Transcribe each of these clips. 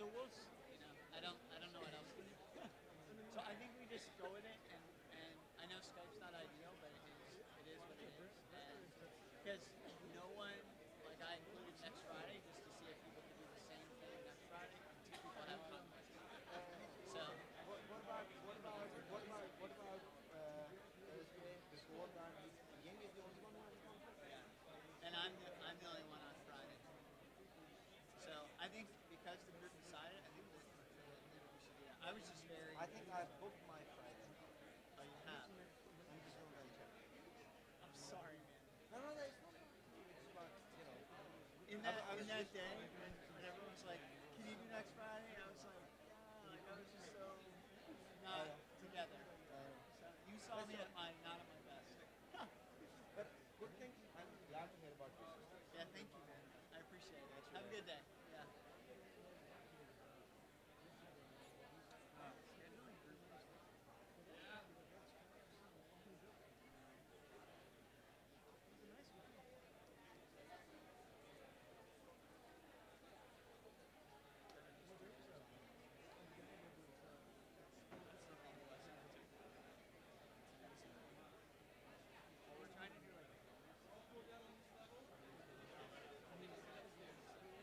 So I don't know what else to do. So I think we just go with it, and I know Skype's not ideal, but it is what it is, and because no one like I included next Friday just to see if people could do the same thing next Friday. People have fun with it. So What about Thursday before that? Ying is the only one who has a contract. yeah, and I'm the only one on Friday. So I think because the group decided, I think we should do that. I was just very. I think I booked my Friday. Oh, you have. I'm just going to check. I'm sorry, man. No, no, no, it's not about you. It's about In I, that I in was that just. day when everyone was like, "Can you do next Friday?" I was like, "Yeah." Like I was just so I not know. together. I know. So you saw But me so, at my not at my best. but good thing. I'm glad to hear about this. Yeah, thank you, man. I appreciate it. That's Have a right. good day. Yeah. Scheduling group is that's the thing about scheduling. It's amazing. Well, we're trying to do like a bonus. So what we want to do is and we can only get the second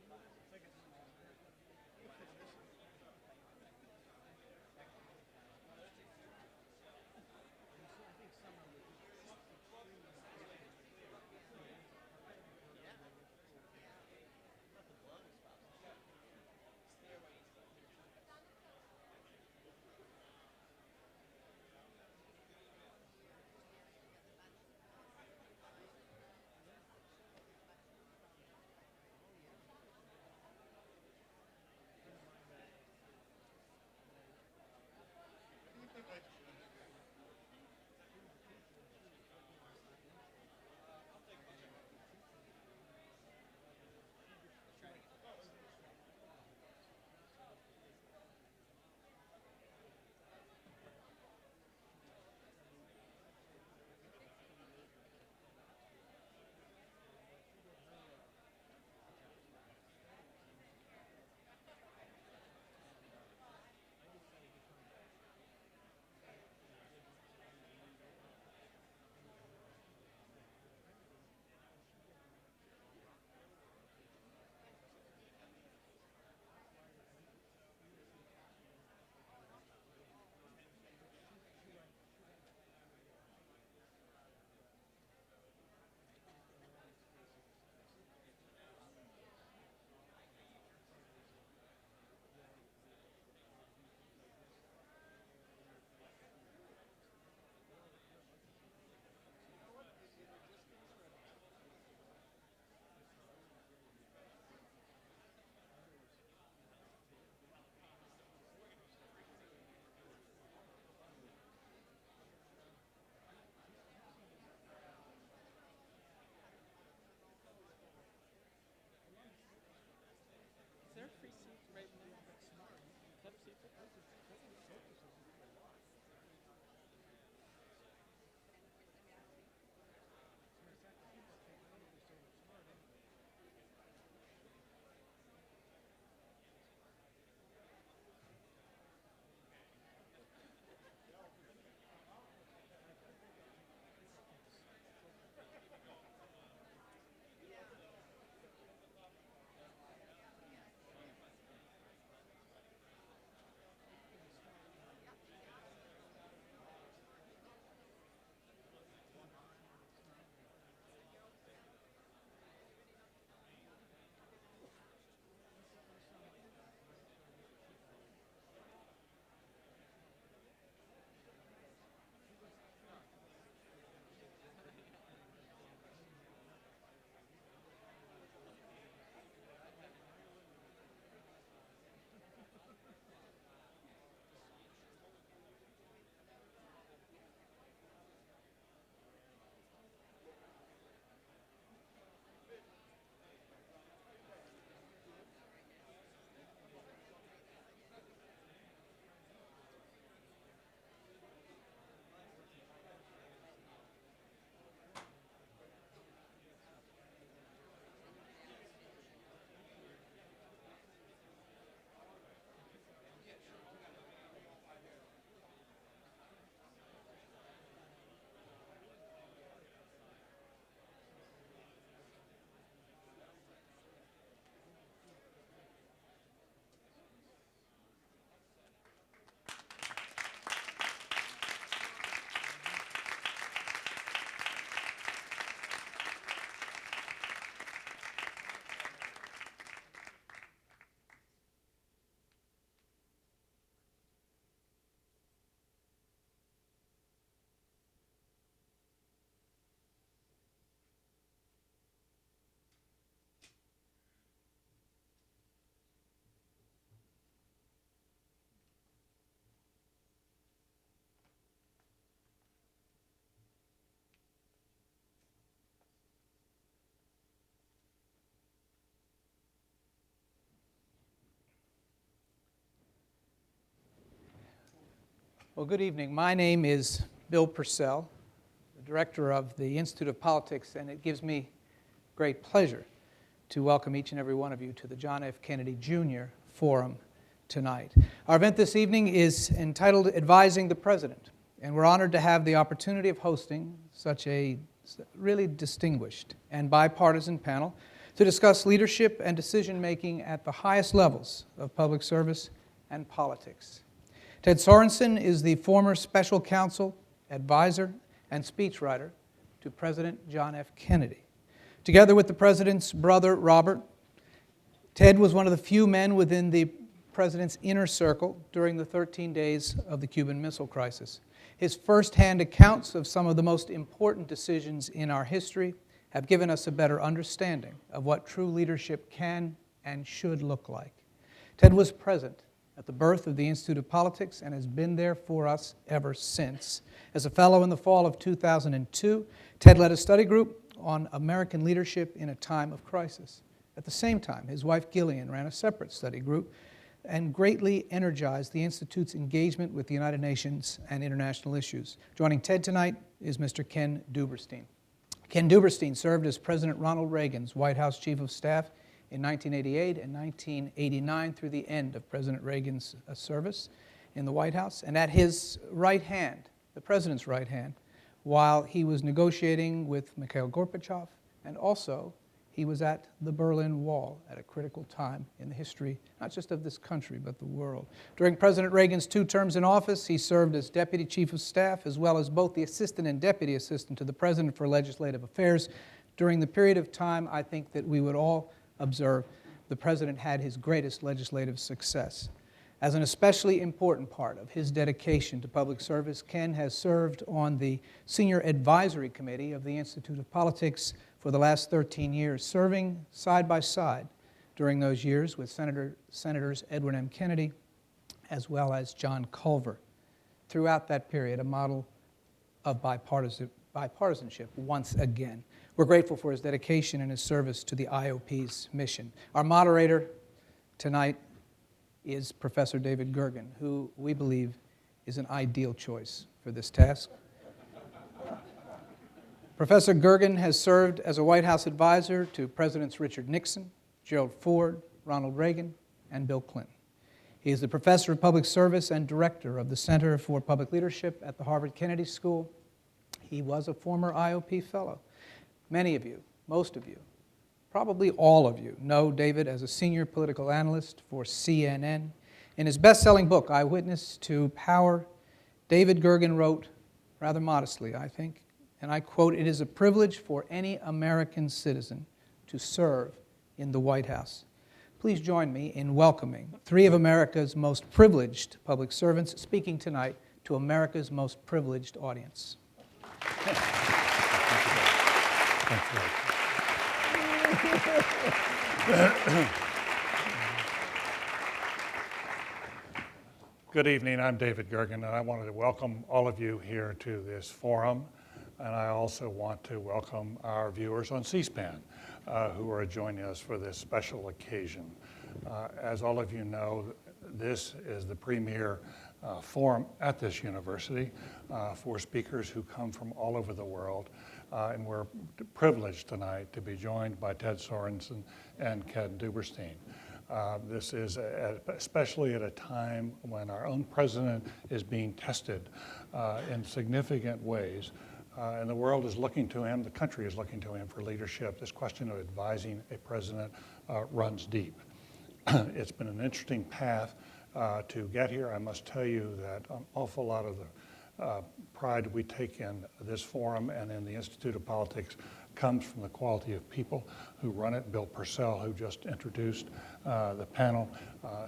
one. It's like a small group. Technically kind of. Yeah. I'm about to blow this spouse. Let's try to get the best. Is there a free seat right now? Club seat? Well, good evening. My name is Bill Purcell, the director of the Institute of Politics, and it gives me great pleasure to welcome each and every one of you to the John F. Kennedy Jr. Forum tonight. Our event this evening is entitled Advising the President, and we're honored to have the opportunity of hosting such a really distinguished and bipartisan panel to discuss leadership and decision-making at the highest levels of public service and politics. Ted Sorensen is the former special counsel, advisor, and speechwriter to President John F. Kennedy. Together with the president's brother, Robert, Ted was one of the few men within the president's inner circle during the 13 days of the Cuban Missile Crisis. His first-hand accounts of some of the most important decisions in our history have given us a better understanding of what true leadership can and should look like. Ted was present at the birth of the Institute of Politics and has been there for us ever since. As a fellow in the fall of 2002, Ted led a study group on American leadership in a time of crisis. At the same time, his wife Gillian ran a separate study group and greatly energized the Institute's engagement with the United Nations and international issues. Joining Ted tonight is Mr. Ken Duberstein. Ken Duberstein served as President Ronald Reagan's White House Chief of Staff in 1988 and 1989 through the end of President Reagan's service in the White House, and at his right hand, the president's right hand, while he was negotiating with Mikhail Gorbachev, and also he was at the Berlin Wall at a critical time in the history, not just of this country, but the world. During President Reagan's 2 terms in office, he served as Deputy Chief of Staff, as well as both the Assistant and Deputy Assistant to the President for Legislative Affairs. During the period of time, I think that we would all observe, the President had his greatest legislative success. As an especially important part of his dedication to public service, Ken has served on the Senior Advisory Committee of the Institute of Politics for the last 13 years, serving side by side during those years with Senators Edward M. Kennedy as well as John Culver. Throughout that period, a model of bipartisanship once again. We're grateful for his dedication and his service to the IOP's mission. Our moderator tonight is Professor David Gergen, who we believe is an ideal choice for this task. Professor Gergen has served as a White House advisor to Presidents Richard Nixon, Gerald Ford, Ronald Reagan, and Bill Clinton. He is the professor of public service and director of the Center for Public Leadership at the Harvard Kennedy School. He was a former IOP fellow. Many of you, most of you, probably all of you know David as a senior political analyst for CNN. In his best-selling book, Eyewitness to Power, David Gergen wrote, rather modestly, I think, and I quote, "It is a privilege for any American citizen to serve in the White House." Please join me in welcoming 3 of America's most privileged public servants speaking tonight to America's most privileged audience. Good evening, I'm David Gergen, and I wanted to welcome all of you here to this forum, and I also want to welcome our viewers on C-SPAN who are joining us for this special occasion. As all of you know, this is the premier forum at this university for speakers who come from all over the world. And we're privileged tonight to be joined by Ted Sorensen and Ken Duberstein. This is especially at a time when our own president is being tested in significant ways. And the world is looking to him, the country is looking to him for leadership. This question of advising a president runs deep. It's been an interesting path to get here. I must tell you that an awful lot of the pride we take in this forum and in the Institute of Politics comes from the quality of people who run it. Bill Purcell, who just introduced the panel,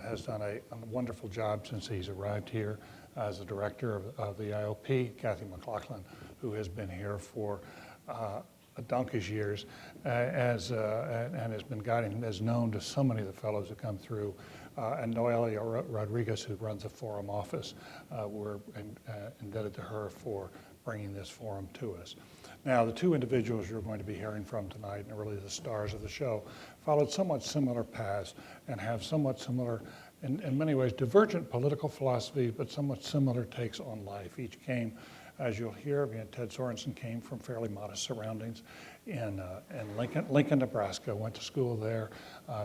has done a wonderful job since he's arrived here as the director of the IOP. Kathy McLaughlin, who has been here for a donkey's years and has been guiding, is known to so many of the fellows who come through. And Noelia Rodriguez, who runs the forum office. We're indebted to her for bringing this forum to us. Now, the 2 individuals you're going to be hearing from tonight, and really the stars of the show, followed somewhat similar paths and have somewhat similar in many ways, divergent political philosophies, but somewhat similar takes on life. Each came, as you'll hear, Ted Sorensen came from fairly modest surroundings in Lincoln, Nebraska, went to school there,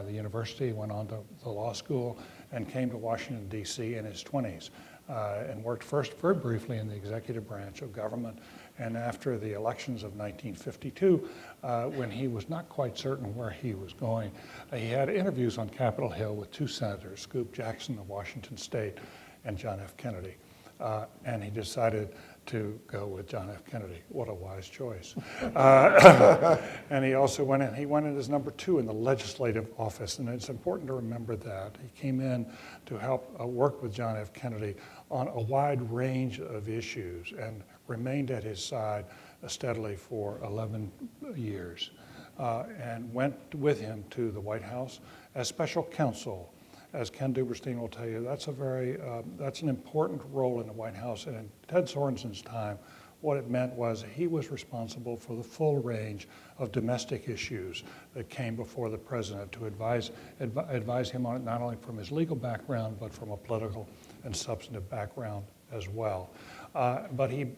the university, went on to the law school, and came to Washington, D.C. in his 20s, and worked first very briefly in the executive branch of government. And after the elections of 1952, when he was not quite certain where he was going, he had interviews on Capitol Hill with two senators, Scoop Jackson of Washington State and John F. Kennedy. And he decided to go with John F. Kennedy. What a wise choice. And he also went in as number 2 in the legislative office, and it's important to remember that. He came in to help work with John F. Kennedy on a wide range of issues and remained at his side steadily for 11 years, and went with him to the White House as special counsel. As Ken Duberstein will tell you, that's an important role in the White House. And in Ted Sorensen's time, what it meant was he was responsible for the full range of domestic issues that came before the president to advise him on it, not only from his legal background, but from a political and substantive background as well. But he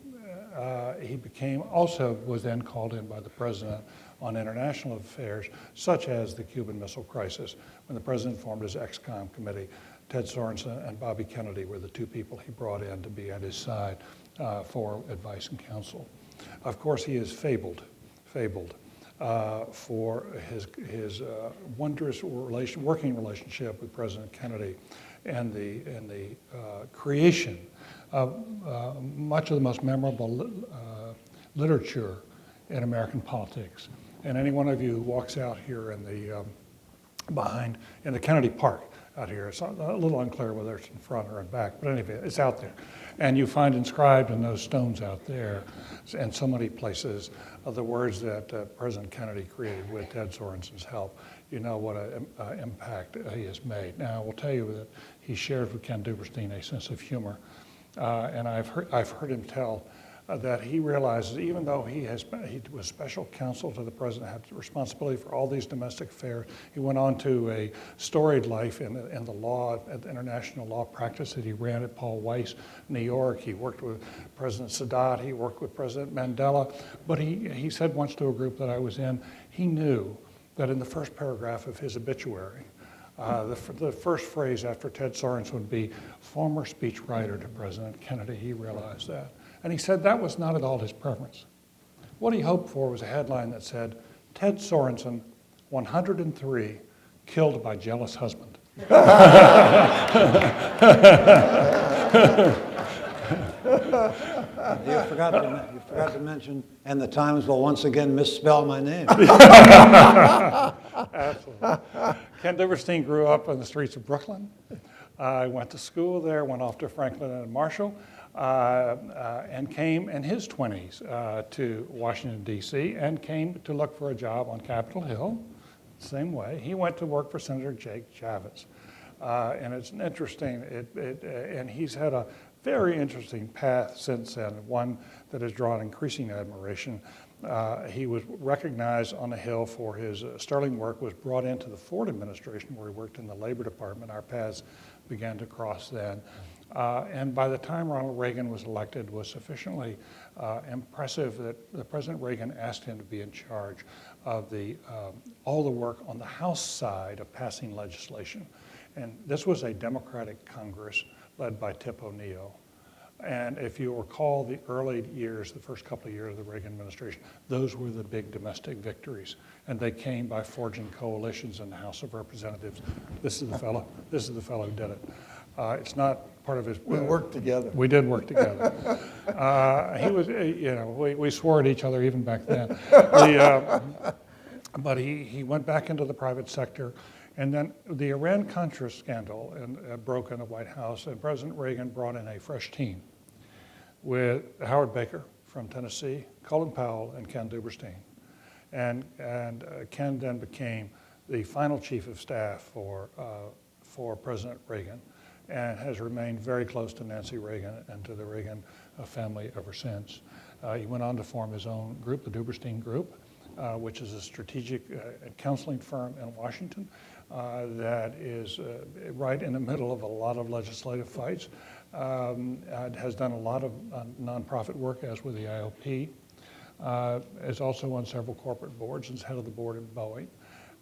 was then called in by the president on international affairs, such as the Cuban Missile Crisis. When the president formed his ex-com committee, Ted Sorensen and Bobby Kennedy were the two people he brought in to be at his side for advice and counsel. Of course, he is fabled for his wondrous working relationship with President Kennedy and the creation of much of the most memorable literature in American politics. And any one of you who walks out here in the Kennedy Park out here, it's a little unclear whether it's in front or in back, but anyway, it's out there. And you find inscribed in those stones out there, and so many places, the words that President Kennedy created with Ted Sorensen's help. You know what an impact he has made. Now, I will tell you that he shared with Ken Duberstein a sense of humor, and I've heard him tell that he realizes, even though he was special counsel to the president, had responsibility for all these domestic affairs, he went on to a storied life in the law, at the international law practice that he ran at Paul Weiss, New York. He worked with President Sadat, he worked with President Mandela, but he said once to a group that I was in, he knew that in the first paragraph of his obituary, the first phrase after Ted Sorensen would be former speechwriter to President Kennedy. He realized that. And he said that was not at all his preference. What he hoped for was a headline that said, Ted Sorensen, 103, killed by jealous husband. You forgot to mention, and the Times will once again misspell my name. Absolutely. Ken Duberstein grew up on the streets of Brooklyn. Went to school there, went off to Franklin and Marshall, and came in his 20s to Washington, D.C., and came to look for a job on Capitol Hill. Same way. He went to work for Senator Jake Javits. And it's an interesting, and he's had a very interesting path since then, one that has drawn increasing admiration. He was recognized on the Hill for his sterling work, was brought into the Ford administration where he worked in the Labor Department. Our paths began to cross then. And by the time Ronald Reagan was elected, was sufficiently impressive that President Reagan asked him to be in charge of all the work on the House side of passing legislation. And this was a Democratic Congress led by Tip O'Neill. And if you recall the early years, the first couple of years of the Reagan administration, those were the big domestic victories. And they came by forging coalitions in the House of Representatives. This is the fellow who did it. It's not part of his. We worked together. We did work together. He was, we swore at each other even back then. But he went back into the private sector. And then the Iran-Contra scandal broke in the White House, and President Reagan brought in a fresh team with Howard Baker from Tennessee, Colin Powell, and Ken Duberstein. And Ken then became the final chief of staff for President Reagan, and has remained very close to Nancy Reagan and to the Reagan family ever since. He went on to form his own group, the Duberstein Group, which is a strategic counseling firm in Washington that is right in the middle of a lot of legislative fights. Has done a lot of nonprofit work, as with the IOP. Is also on several corporate boards and is head of the board at Boeing.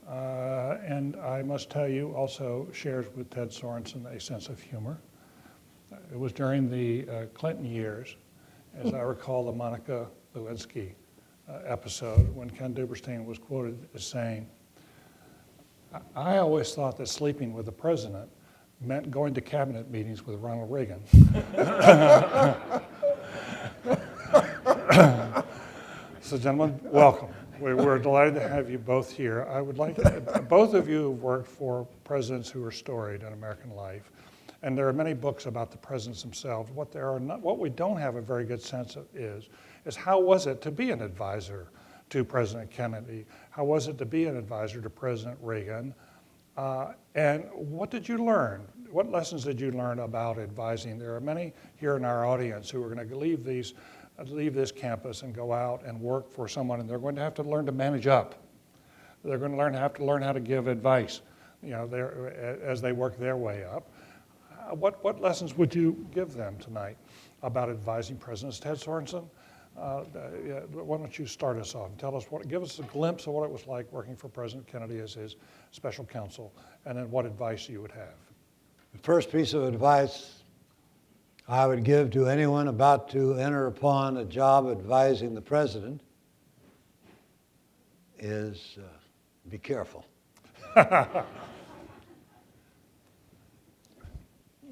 And I must tell you, also shares with Ted Sorensen a sense of humor. It was during the Clinton years, as I recall the Monica Lewinsky episode, when Ken Duberstein was quoted as saying, I always thought that sleeping with the president meant going to cabinet meetings with Ronald Reagan. So gentlemen, welcome. We're delighted to have you both here. I would like to, both of you have worked for presidents who are storied in American life, and there are many books about the presidents themselves. What we don't have a very good sense of is how was it to be an advisor to President Kennedy? How was it to be an advisor to President Reagan? And what did you learn? What lessons did you learn about advising? There are many here in our audience who are going to leave this campus and go out and work for someone, and they're going to have to learn to manage up. They're going to have to learn how to give advice, as they work their way up. What lessons would you give them tonight about advising presidents? Ted Sorensen, why don't you start us off and give us a glimpse of what it was like working for President Kennedy as his special counsel, and then what advice you would have. The first piece of advice I would give to anyone about to enter upon a job advising the president is be careful.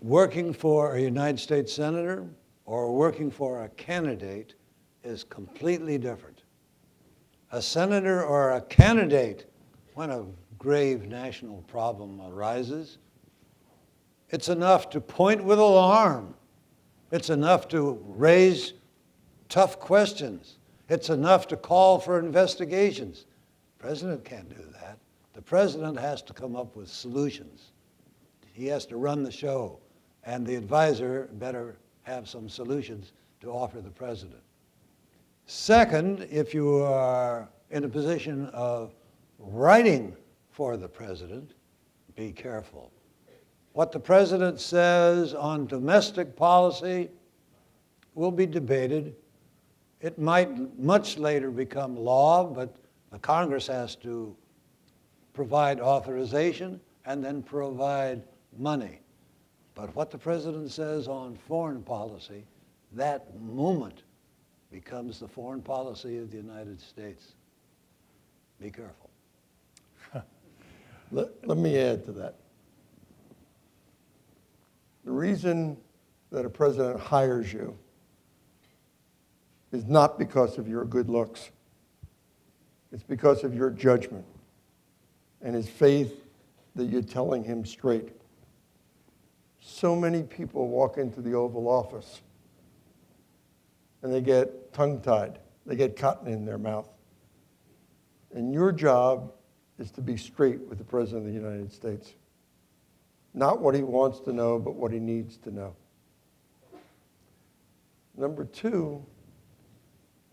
Working for a United States senator or working for a candidate is completely different. A senator or a candidate, when a grave national problem arises, it's enough to point with alarm. It's enough to raise tough questions. It's enough to call for investigations. The president can't do that. The president has to come up with solutions. He has to run the show, and the advisor better have some solutions to offer the president. Second, if you are in a position of writing for the president, be careful. What the president says on domestic policy will be debated. It might much later become law, but the Congress has to provide authorization and then provide money. But what the president says on foreign policy, that moment becomes the foreign policy of the United States. Be careful. Let me add to that. The reason that a president hires you is not because of your good looks. It's because of your judgment and his faith that you're telling him straight. So many people walk into the Oval Office and they get tongue-tied. They get cotton in their mouth. And your job is to be straight with the President of the United States. Not what he wants to know, but what he needs to know. Number two,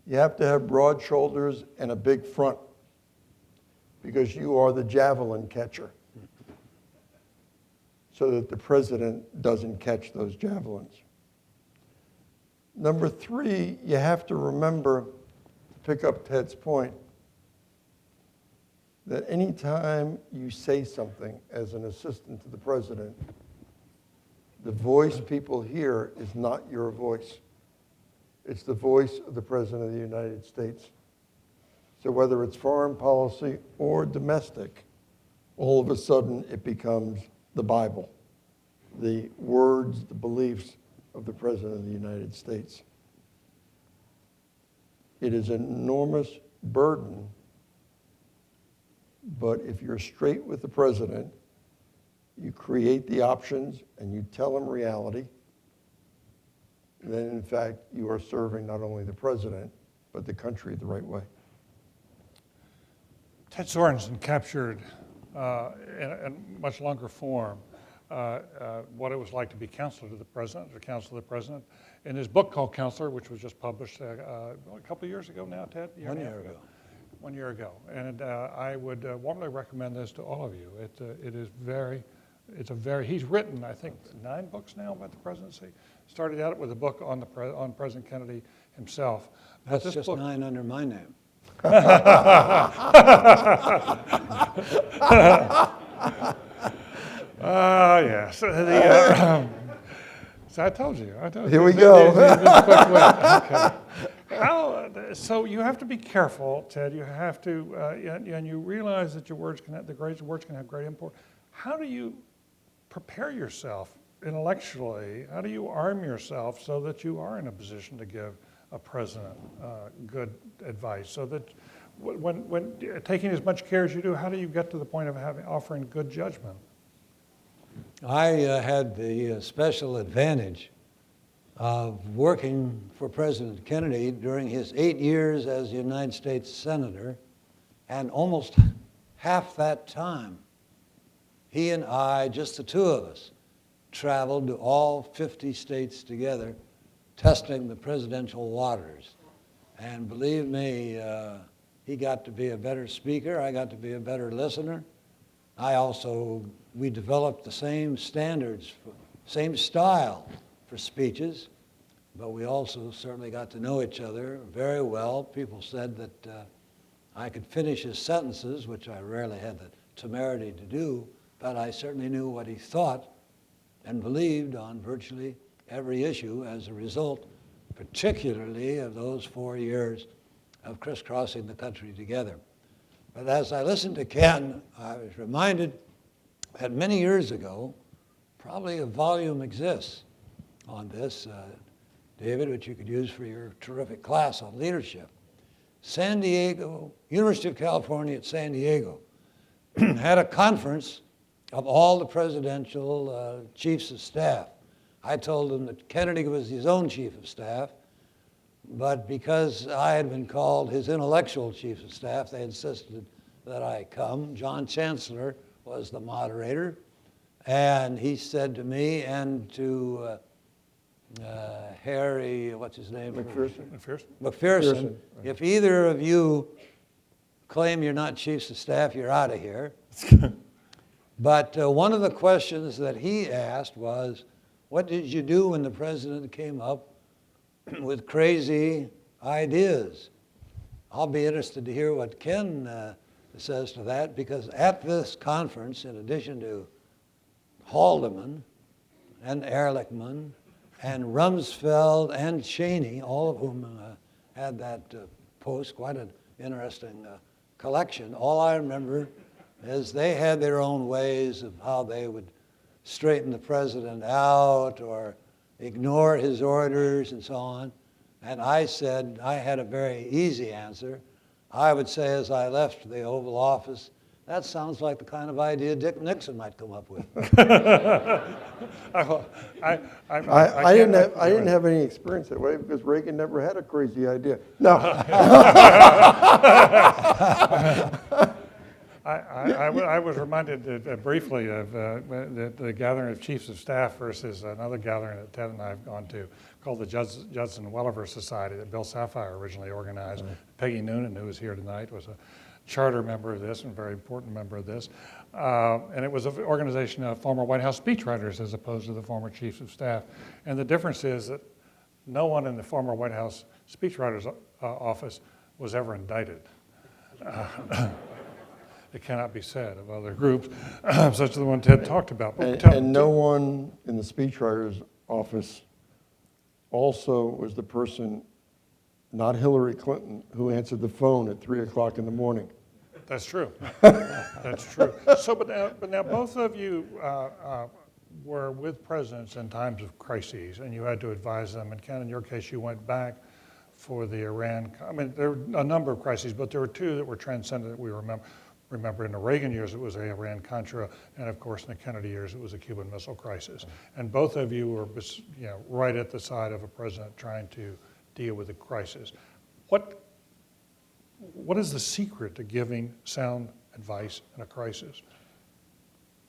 you have to have broad shoulders and a big front because you are the javelin catcher so that the president doesn't catch those javelins. Number three, you have to remember, to pick up Ted's point, that anytime you say something as an assistant to the president, the voice people hear is not your voice. It's the voice of the President of the United States. So whether it's foreign policy or domestic, all of a sudden it becomes the Bible, the words, the beliefs of the President of the United States. It is an enormous burden. But if you're straight with the president, you create the options and you tell him reality, then in fact you are serving not only the president, but the country the right way. Ted Sorensen captured in much longer form what it was like to be counselor to the president, or counsel to the president, in his book called Counselor, which was just published a couple of years ago now, Ted? 1 year ago. 1 year ago. And I would warmly recommend this to all of you. He's written, I think, 9 books now about the presidency. Started out with a book on President Kennedy himself. That's just 9 under my name. Yes. So I told you. Here we go. Okay. So you have to be careful, Ted. You have to, and you realize that your words can have great import. How do you prepare yourself intellectually? How do you arm yourself so that you are in a position to give a president good advice? So that when taking as much care as you do, how do you get to the point of offering good judgment? I had the special advantage of working for President Kennedy during his 8 years as United States Senator, and almost half that time, he and I, just the two of us, traveled to all 50 states together, testing the presidential waters. And believe me, he got to be a better speaker, I got to be a better listener. We developed the same standards, same style for speeches, but we also certainly got to know each other very well. People said that I could finish his sentences, which I rarely had the temerity to do, but I certainly knew what he thought and believed on virtually every issue as a result, particularly of those 4 years of crisscrossing the country together. But as I listened to Ken, I was reminded that many years ago, probably a volume exists on this, David, which you could use for your terrific class on leadership. San Diego, University of California at San Diego, had a conference of all the presidential chiefs of staff. I told them that Kennedy was his own chief of staff, but because I had been called his intellectual chief of staff, they insisted that I come. John Chancellor was the moderator, and he said to me and to Harry, what's his name? McPherson. If either of you claim you're not chiefs of staff, you're out of here. But one of the questions that he asked was, what did you do when the president came up with crazy ideas? I'll be interested to hear what Ken says to that, because at this conference, in addition to Haldeman and Ehrlichman and Rumsfeld and Cheney, all of whom had that post, quite an interesting collection, all I remember is they had their own ways of how they would straighten the president out or ignore his orders and so on. And I said, I had a very easy answer. I would say as I left the Oval Office, that sounds like the kind of idea Dick Nixon might come up with. I didn't have any experience that way because Reagan never had a crazy idea. No. I was reminded briefly of the gathering of chiefs of staff versus another gathering that Ted and I have gone to called the Judson Welliver Society that Bill Safire originally organized. Right. Peggy Noonan, who is here tonight, was a charter member of this and a very important member of this. And it was an organization of former White House speechwriters as opposed to the former chiefs of staff. And the difference is that no one in the former White House speechwriters office was ever indicted. It cannot be said of other groups, such as the one Ted talked about. And no one in the speechwriter's office also was the person, not Hillary Clinton, who answered the phone at 3 o'clock in the morning. That's true. That's true. So, but now both of you were with presidents in times of crises, and you had to advise them. And Ken, in your case, you went back for the Iran. I mean, there were a number of crises, but there were two that were transcendent that we remember. Remember, in the Reagan years, it was the Iran-Contra, and of course, in the Kennedy years, it was the Cuban Missile Crisis. And both of you were, right at the side of a president trying to deal with a crisis. What is the secret to giving sound advice in a crisis?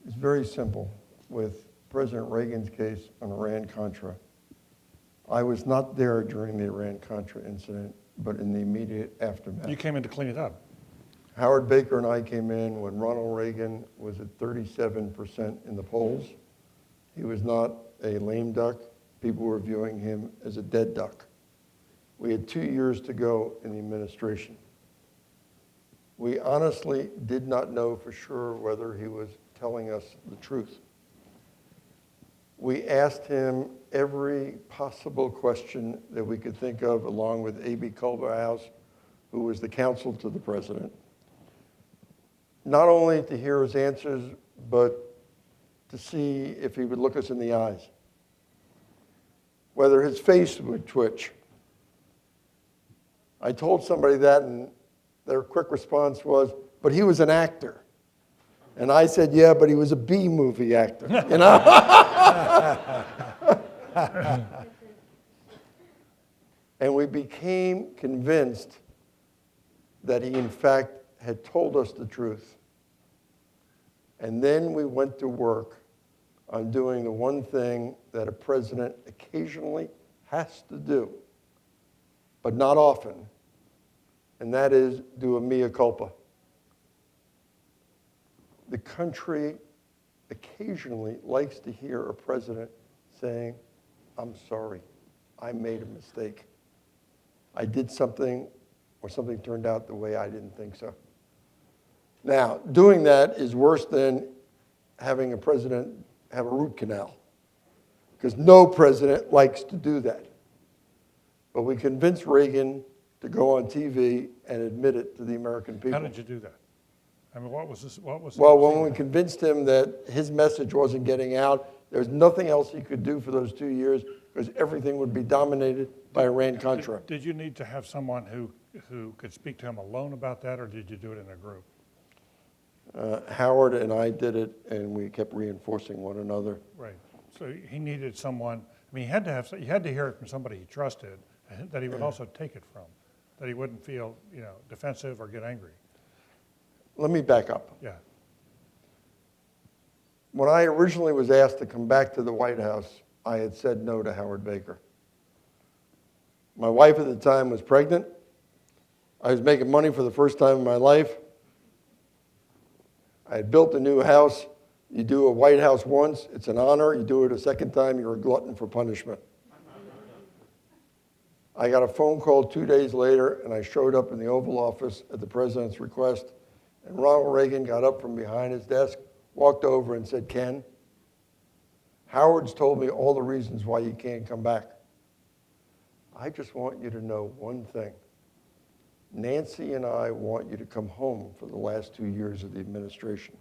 It's very simple. With President Reagan's case on Iran-Contra, I was not there during the Iran-Contra incident, but in the immediate aftermath. You came in to clean it up. Howard Baker and I came in when Ronald Reagan was at 37% in the polls. He was not a lame duck. People were viewing him as a dead duck. We had 2 years to go in the administration. We honestly did not know for sure whether he was telling us the truth. We asked him every possible question that we could think of, along with A.B. Culverhouse, who was the counsel to the president, not only to hear his answers, but to see if he would look us in the eyes, whether his face would twitch. I told somebody that, and their quick response was, but he was an actor. And I said, yeah, but he was a B-movie actor, you know? And we became convinced that he, in fact, had told us the truth. And then we went to work on doing the one thing that a president occasionally has to do, but not often, and that is do a mea culpa. The country occasionally likes to hear a president saying, I'm sorry, I made a mistake. I did something, or something turned out the way I didn't think so. Now, doing that is worse than having a president have a root canal, because no president likes to do that. But we convinced Reagan to go on TV and admit it to the American people. How did you do that? I mean, what was this? Well, when we convinced him that his message wasn't getting out, there was nothing else he could do for those 2 years, because everything would be dominated by Iran-Contra. Did you need to have someone who could speak to him alone about that, or did you do it in a group? Howard and I did it, and we kept reinforcing one another. Right. So he needed someone. I mean, he had to hear it from somebody he trusted, that he would also take it from, that he wouldn't feel, defensive or get angry. Let me back up. Yeah. When I originally was asked to come back to the White House, I had said no to Howard Baker. My wife at the time was pregnant. I was making money for the first time in my life. I had built a new house. You do a White House once, it's an honor. You do it a second time, you're a glutton for punishment. I got a phone call 2 days later, and I showed up in the Oval Office at the president's request, and Ronald Reagan got up from behind his desk, walked over and said, Ken, Howard's told me all the reasons why you can't come back. I just want you to know one thing. Nancy and I want you to come home for the last 2 years of the administration.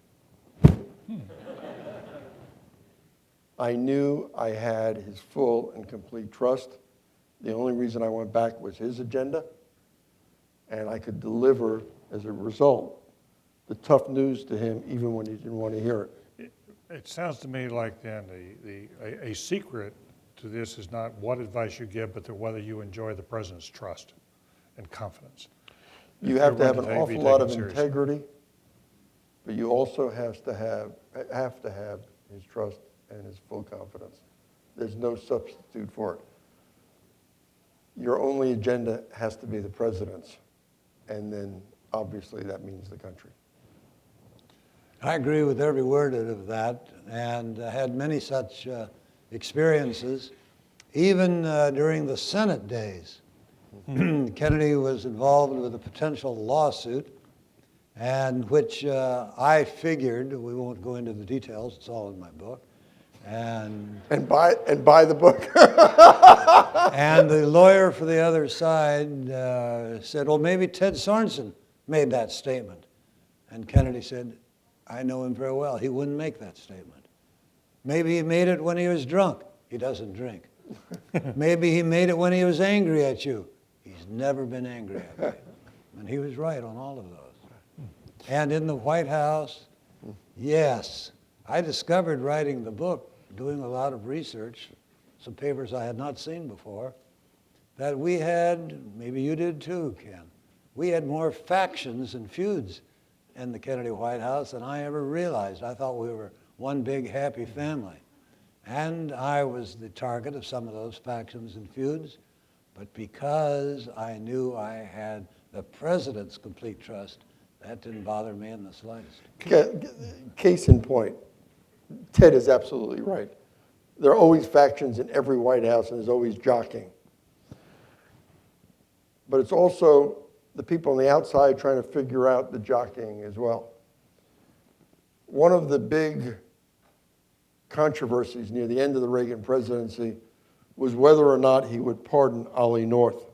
I knew I had his full and complete trust. The only reason I went back was his agenda, and I could deliver, as a result, the tough news to him even when he didn't want to hear it. It sounds to me like then a secret to this is not what advice you give, but whether you enjoy the president's trust and confidence. You have to have an awful lot of integrity, but you also have to have his trust and his full confidence. There's no substitute for it. Your only agenda has to be the president's, and then obviously that means the country. I agree with every word of that, and had many such experiences, even during the Senate days. Kennedy was involved with a potential lawsuit, and which I figured, we won't go into the details, it's all in my book, and buy the book. and the lawyer for the other side said, well, maybe Ted Sorensen made that statement. And Kennedy said, I know him very well. He wouldn't make that statement. Maybe he made it when he was drunk. He doesn't drink. Maybe he made it when he was angry at you. He's never been angry at me. And he was right on all of those. And in the White House, yes, I discovered writing the book, doing a lot of research, some papers I had not seen before, that we had, maybe you did too, Ken, we had more factions and feuds in the Kennedy White House than I ever realized. I thought we were one big happy family. And I was the target of some of those factions and feuds, but because I knew I had the president's complete trust, That didn't bother me in the slightest. Case in point, Ted is absolutely right. There are always factions in every White House, and there's always jockeying. But it's also the people on the outside trying to figure out the jockeying as well. One of the big controversies near the end of the Reagan presidency was whether or not he would pardon Ollie North.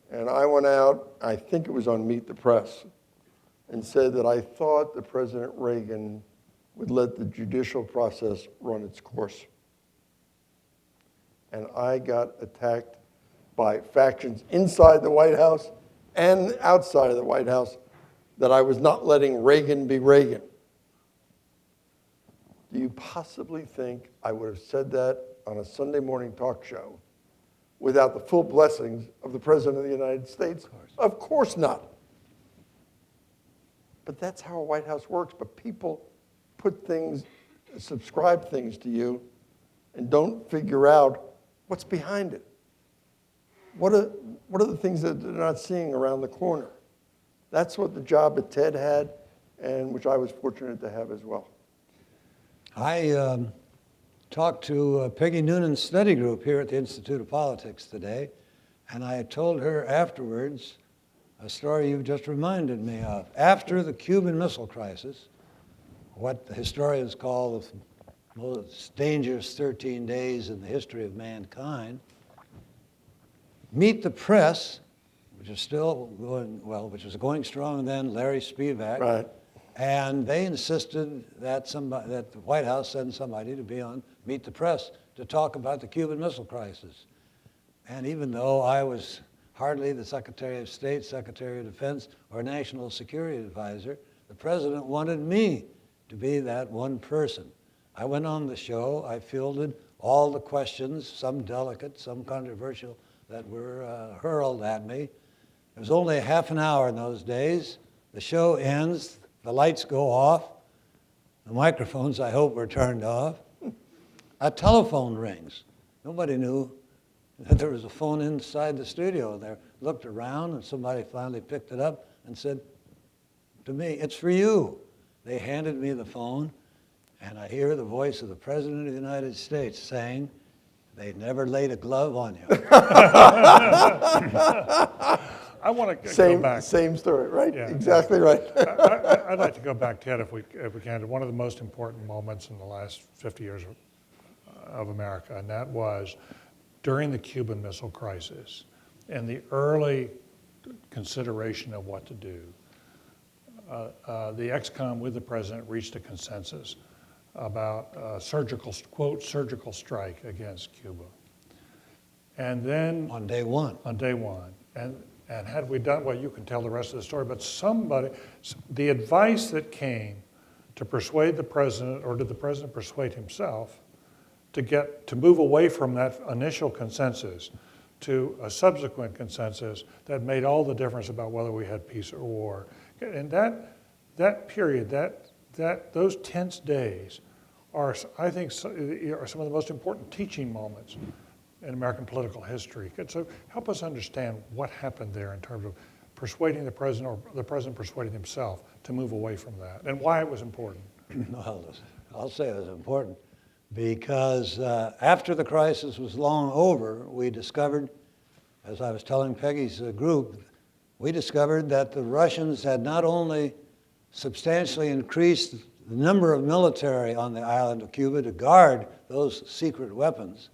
And I went out, I think it was on Meet the Press, and said that I thought that President Reagan would let the judicial process run its course. And I got attacked by factions inside the White House and outside of the White House that I was not letting Reagan be Reagan. Do you possibly think I would have said that on a Sunday morning talk show without the full blessings of the President of the United States? Of course not. But that's how a White House works. But people put things, subscribe things to you, and don't figure out what's behind it. What are the things that they're not seeing around the corner? That's what the job that Ted had, and which I was fortunate to have as well. I talked to Peggy Noonan's study group here at the Institute of Politics today, and I told her afterwards a story you've just reminded me of. After the Cuban Missile Crisis, what the historians call the most dangerous 13 days in the history of mankind, Meet the Press, which is still going, well, which was going strong then, Larry Spivak, Right. and they insisted that the White House send somebody to be on Meet the Press to talk about the Cuban Missile Crisis. And even though I was hardly the Secretary of State, Secretary of Defense, or National Security Advisor, the President wanted me to be that one person. I went on the show, I fielded all the questions, some delicate, some controversial, that were hurled at me. It was only a half an hour in those days. The show ends, the lights go off, the microphones, I hope, were turned off. A telephone rings. Nobody knew that there was a phone inside the studio there. Looked around, and somebody finally picked it up and said to me, "It's for you." They handed me the phone, and I hear the voice of the President of the United States saying, "They never laid a glove on you." I want to Same, go back. same story, right? Yeah. Exactly right. I'd like to go back, Ted, if we can, to one of the most important moments in the last 50 years of America, and that was during the Cuban Missile Crisis and the early consideration of what to do. The ex-com with the president reached a consensus about quote, surgical strike against Cuba. And then On day one. And had we done, well, you can tell the rest of the story, but the advice that came to persuade the president, or did the president persuade himself, to move away from that initial consensus to a subsequent consensus that made all the difference about whether we had peace or war. And that period, those tense days are, I think, are some of the most important teaching moments in American political history. So help us understand what happened there in terms of persuading the president, or the president persuading himself to move away from that, and why it was important. Well, I'll say it was important because after the crisis was long over, we discovered, as I was telling Peggy's group, we discovered that the Russians had not only substantially increased the number of military on the island of Cuba to guard those secret weapons,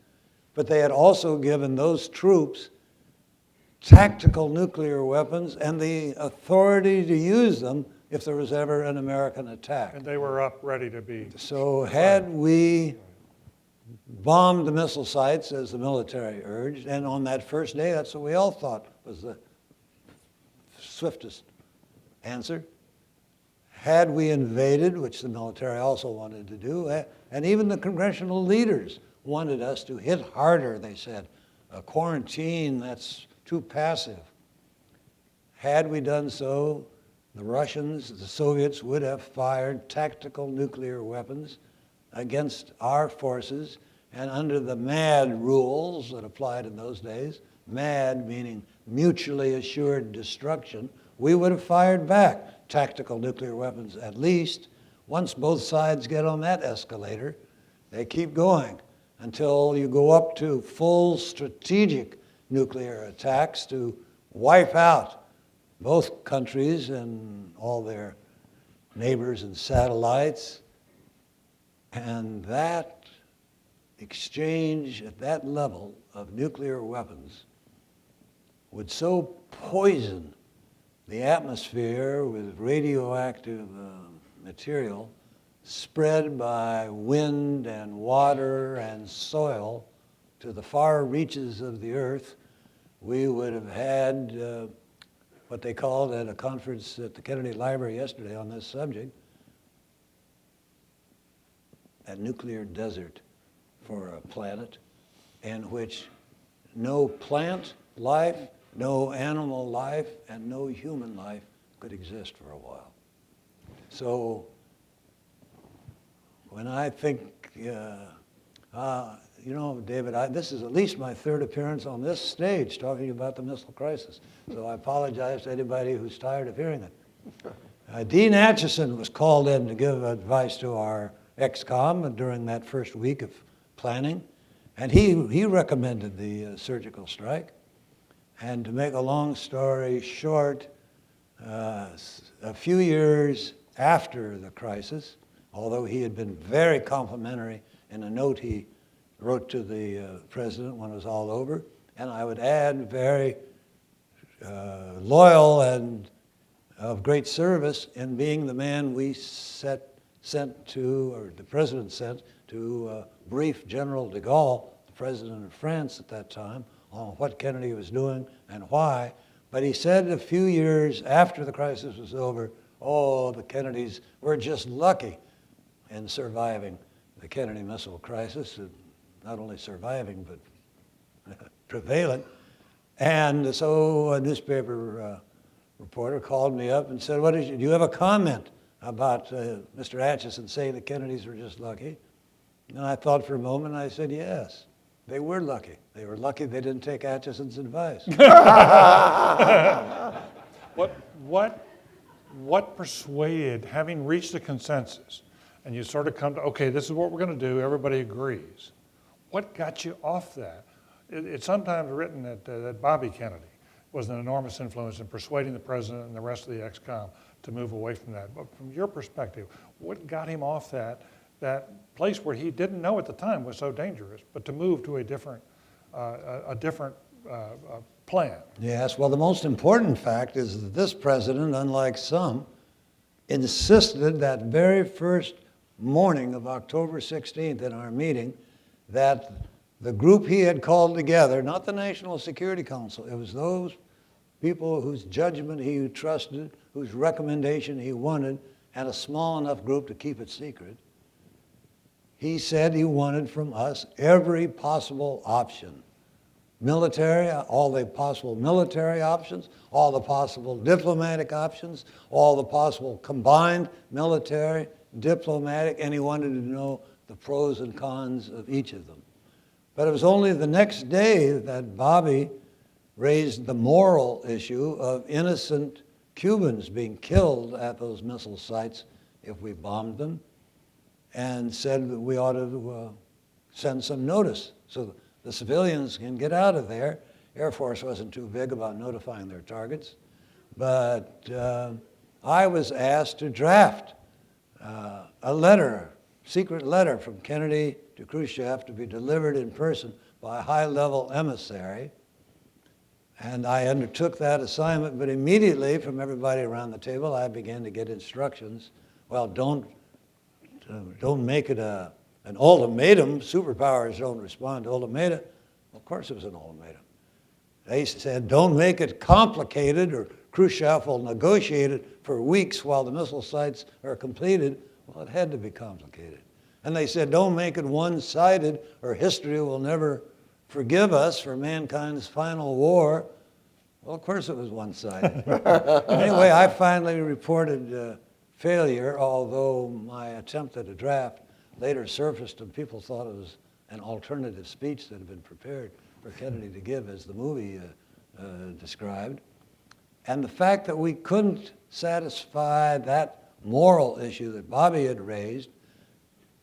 but they had also given those troops tactical nuclear weapons and the authority to use them if there was ever an American attack. And they were up ready to be. So had we bombed the missile sites, as the military urged, and on that first day, that's what we all thought was the swiftest answer. Had we invaded, which the military also wanted to do, and even the congressional leaders wanted us to hit harder, they said. A quarantine, that's too passive. Had we done so, the Russians, the Soviets would have fired tactical nuclear weapons against our forces, and under the MAD rules that applied in those days, MAD meaning mutually assured destruction, we would have fired back tactical nuclear weapons at least. Once both sides get on that escalator, they keep going until you go up to full strategic nuclear attacks to wipe out both countries and all their neighbors and satellites. And that exchange at that level of nuclear weapons would so poison the atmosphere with radioactive material spread by wind and water and soil to the far reaches of the earth. We would have had what they called at a conference at the Kennedy Library yesterday on this subject, a nuclear desert for a planet in which no plant life, no animal life, and no human life could exist for a while. So when I think, David, this is at least my third appearance on this stage talking about the missile crisis. So I apologize to anybody who's tired of hearing it. Dean Acheson was called in to give advice to our ex-com during that first week of planning, and he recommended the surgical strike. And to make a long story short, a few years after the crisis, although he had been very complimentary in a note he wrote to the president when it was all over, and I would add very loyal and of great service in being the man we sent to, or the president sent to brief General de Gaulle, the president of France at that time, on what Kennedy was doing and why. But he said a few years after the crisis was over, oh, the Kennedys were just lucky in surviving the Kennedy missile crisis, not only surviving, but prevalent. And so a newspaper reporter called me up and said, do you have a comment about Mr. Acheson saying the Kennedys were just lucky? And I thought for a moment, and I said, yes, they were lucky. They were lucky they didn't take Acheson's advice. What persuaded, having reached a consensus, and you sort of come to, okay, this is what we're going to do, everybody agrees. What got you off that? It's sometimes written that Bobby Kennedy was an enormous influence in persuading the president and the rest of the ex-com to move away from that. But from your perspective, what got him off that place where he didn't know at the time was so dangerous, but to move to a different plan? Yes, well, the most important fact is that this president, unlike some, insisted that very first morning of October 16th in our meeting that the group he had called together, not the National Security Council, it was those people whose judgment he trusted, whose recommendation he wanted, and a small enough group to keep it secret. He said he wanted from us every possible option. Military, all the possible military options, all the possible diplomatic options, all the possible combined military, diplomatic, and he wanted to know the pros and cons of each of them. But it was only the next day that Bobby raised the moral issue of innocent Cubans being killed at those missile sites if we bombed them, and said that we ought to send some notice so the civilians can get out of there. Air Force wasn't too big about notifying their targets. But I was asked to draft a letter, secret letter from Kennedy to Khrushchev to be delivered in person by a high-level emissary. And I undertook that assignment, but immediately from everybody around the table, I began to get instructions. Well, don't make it an ultimatum. Superpowers don't respond to ultimatum. Of course it was an ultimatum. They said, don't make it complicated, or Khrushchev will negotiate it for weeks while the missile sites are completed. Well, it had to be complicated. And they said, don't make it one-sided, or history will never forgive us for mankind's final war. Well, of course it was one-sided. Anyway, I finally reported failure, although my attempt at a draft later surfaced and people thought it was an alternative speech that had been prepared for Kennedy to give, as the movie described. And the fact that we couldn't satisfy that moral issue that Bobby had raised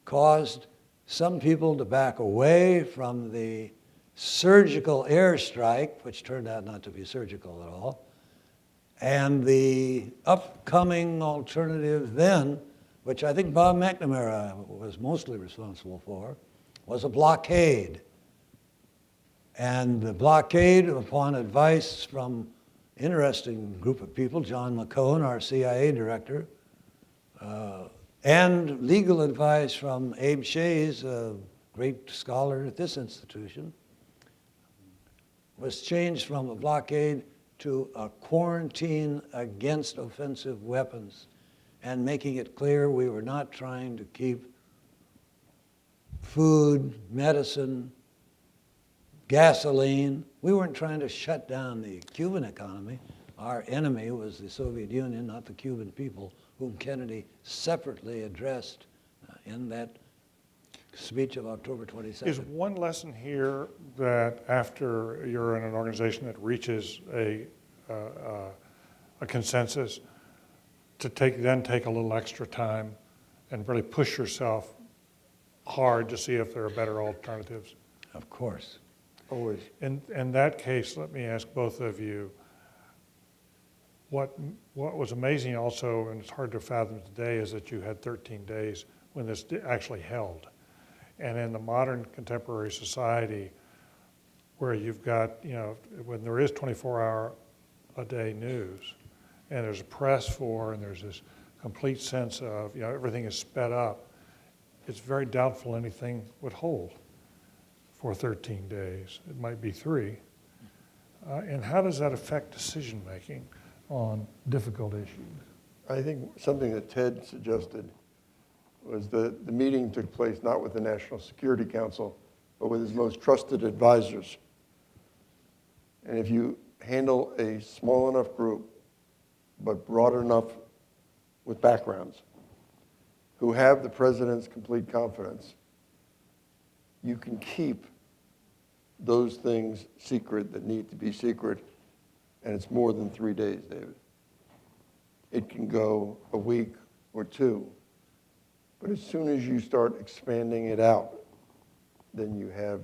caused some people to back away from the surgical airstrike, which turned out not to be surgical at all, and the upcoming alternative then, which I think Bob McNamara was mostly responsible for, was a blockade. And the blockade, upon advice from an interesting group of people, John McCone, our CIA director, and legal advice from Abe Shays, a great scholar at this institution, was changed from a blockade to a quarantine against offensive weapons, and making it clear we were not trying to keep food, medicine, gasoline. We weren't trying to shut down the Cuban economy. Our enemy was the Soviet Union, not the Cuban people, whom Kennedy separately addressed in that speech of October 22nd. Is one lesson here that after you're in an organization that reaches a consensus, to then take a little extra time and really push yourself hard to see if there are better alternatives? Of course. Always. In that case, let me ask both of you, what was amazing also, and it's hard to fathom today, is that you had 13 days when this actually held. And in the modern contemporary society, where you've got, when there is 24-hour-a-day news, and there's a press for, and there's this complete sense of, everything is sped up, it's very doubtful anything would hold for 13 days. It might be 3. And how does that affect decision-making on difficult issues? I think something that Ted suggested was the meeting took place not with the National Security Council, but with his most trusted advisors. And if you handle a small enough group, but broad enough with backgrounds, who have the president's complete confidence, you can keep those things secret that need to be secret, and it's more than 3 days, David. It can go a week or 2, but as soon as you start expanding it out, then you have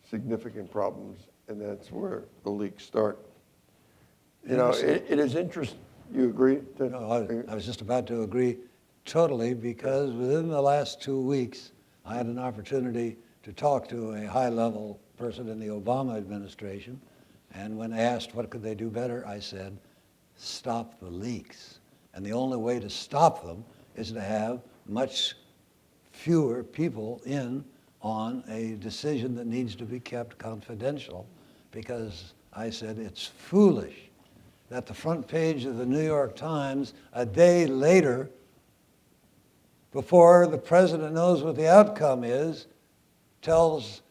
significant problems, and that's where the leaks start. It is interesting. You agree? No, I was just about to agree totally, because within the last 2 weeks, I had an opportunity to talk to a high-level person in the Obama administration, and when asked what could they do better, I said, stop the leaks. And the only way to stop them is to have much fewer people in on a decision that needs to be kept confidential, because I said it's foolish that the front page of the New York Times a day later, before the president knows what the outcome is,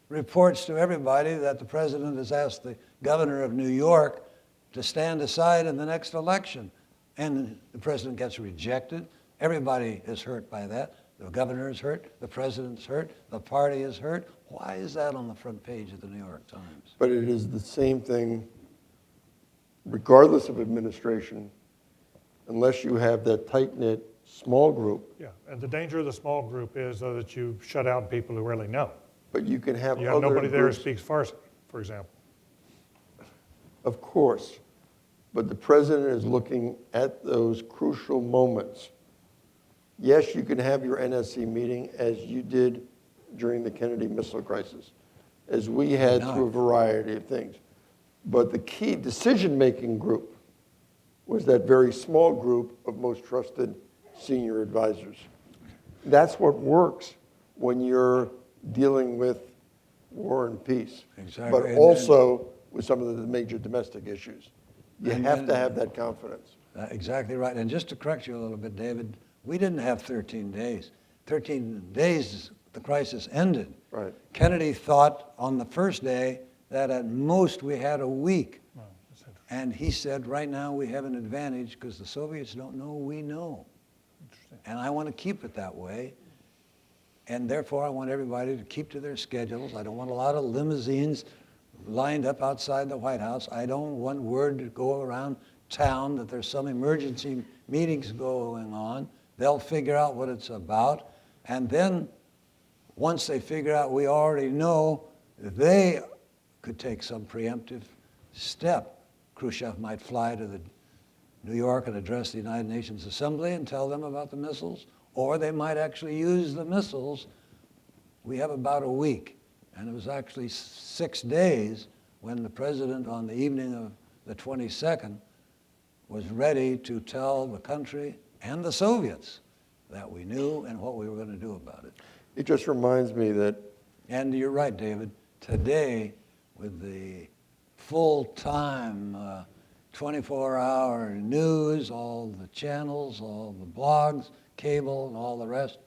reports to everybody that the president has asked the governor of New York to stand aside in the next election. And the president gets rejected. Everybody is hurt by that. The governor is hurt, the president's hurt, the party is hurt. Why is that on the front page of the New York Times? But it is the same thing, regardless of administration, unless you have that tight-knit small group. Yeah, and the danger of the small group is, though, that you shut out people who really know. But you can have You have other nobody there who groups, speaks Farsi, for example. of course, but the president is looking at those crucial moments. Yes, you can have your NSC meeting as you did during the Kennedy missile crisis, as we had through a variety of things. But the key decision-making group was that very small group of most trusted senior advisors. That's what works when you're dealing with war and peace, Exactly. but also with some of the major domestic issues. You have to have that confidence. Exactly right. And just to correct you a little bit, David, we didn't have 13 days. 13 days, the crisis ended. Right. Kennedy thought on the first day that at most we had a week. Wow, that's interesting. And he said, right now we have an advantage because the Soviets don't know we know. And I want to keep it that way. And therefore, I want everybody to keep to their schedules. I don't want a lot of limousines lined up outside the White House. I don't want word to go around town that there's some emergency meetings going on. They'll figure out what it's about. And then once they figure out we already know, they could take some preemptive step. Khrushchev might fly to New York and address the United Nations Assembly and tell them about the missiles, or they might actually use the missiles. We have about a week, and it was actually 6 days when the president on the evening of the 22nd was ready to tell the country and the Soviets that we knew and what we were going to do about it. It just reminds me that, And you're right, David, today with the full-time 24-hour news, all the channels, all the blogs, cable, and all the rest,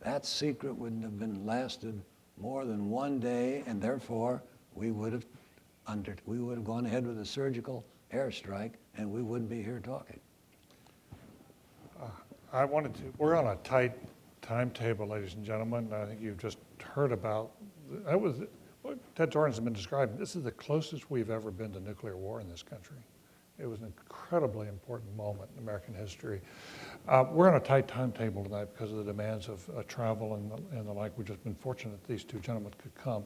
that secret wouldn't have been lasted more than 1 day, and therefore we would have gone ahead with a surgical airstrike, and we wouldn't be here talking. We're on a tight timetable, ladies and gentlemen. I think you've just heard about, that was what Ted Torrance has been describing. This is the closest we've ever been to nuclear war in this country. It was an incredibly important moment in American history. We're on a tight timetable tonight because of the demands of travel and the like. We've just been fortunate that these two gentlemen could come.